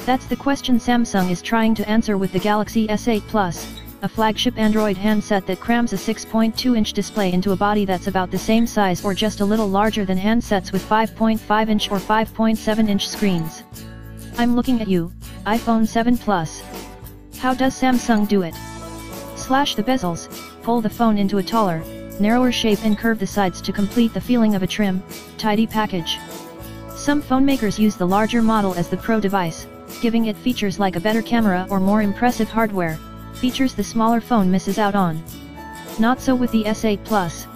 That's the question Samsung is trying to answer with the Galaxy S8 Plus, a flagship Android handset that crams a 6.2-inch display into a body that's about the same size or just a little larger than handsets with 5.5-inch or 5.7-inch screens. I'm looking at you, iPhone 7 Plus. How does Samsung do it? Slash the bezels, pull the phone into a taller, narrower shape and curve the sides to complete the feeling of a trim, tidy package. Some phone makers use the larger model as the Pro device, giving it features like a better camera or more impressive hardware, features the smaller phone misses out on. Not so with the S8 Plus.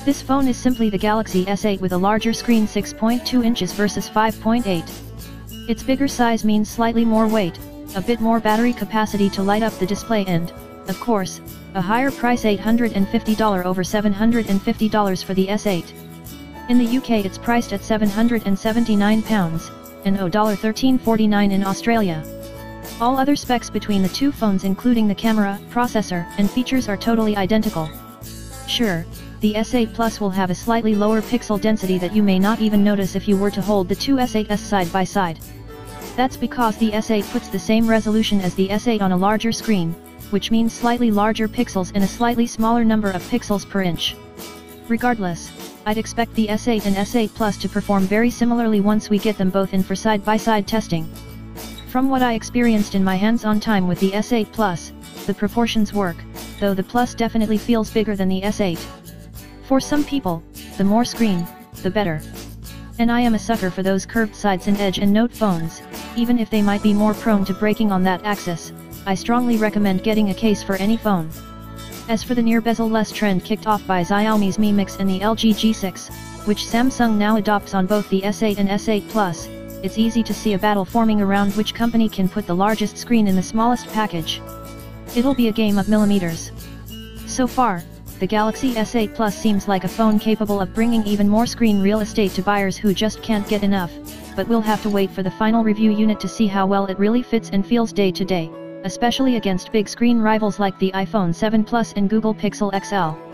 This phone is simply the Galaxy S8 with a larger screen, 6.2 inches versus 5.8. Its bigger size means slightly more weight, a bit more battery capacity to light up the display and, of course, a higher price, $850 over $750 for the S8. In the UK it's priced at £779 and $1349 in Australia. All other specs between the two phones including the camera, processor, and features are totally identical. Sure, the S8 Plus will have a slightly lower pixel density that you may not even notice if you were to hold the two S8s side by side. That's because the S8 puts the same resolution as the S8 on a larger screen, which means slightly larger pixels and a slightly smaller number of pixels per inch. Regardless, I'd expect the S8 and S8 Plus to perform very similarly once we get them both in for side-by-side testing. From what I experienced in my hands-on time with the S8 Plus, the proportions work, though the Plus definitely feels bigger than the S8. For some people, the more screen, the better. And I am a sucker for those curved sides in Edge and Note phones, even if they might be more prone to breaking on that axis. I strongly recommend getting a case for any phone. As for the near bezel-less trend kicked off by Xiaomi's Mi Mix and the LG G6, which Samsung now adopts on both the S8 and S8 Plus, it's easy to see a battle forming around which company can put the largest screen in the smallest package. It'll be a game of millimeters. So far, the Galaxy S8 Plus seems like a phone capable of bringing even more screen real estate to buyers who just can't get enough, but we'll have to wait for the final review unit to see how well it really fits and feels day to day, especially against big screen rivals like the iPhone 7 Plus and Google Pixel XL.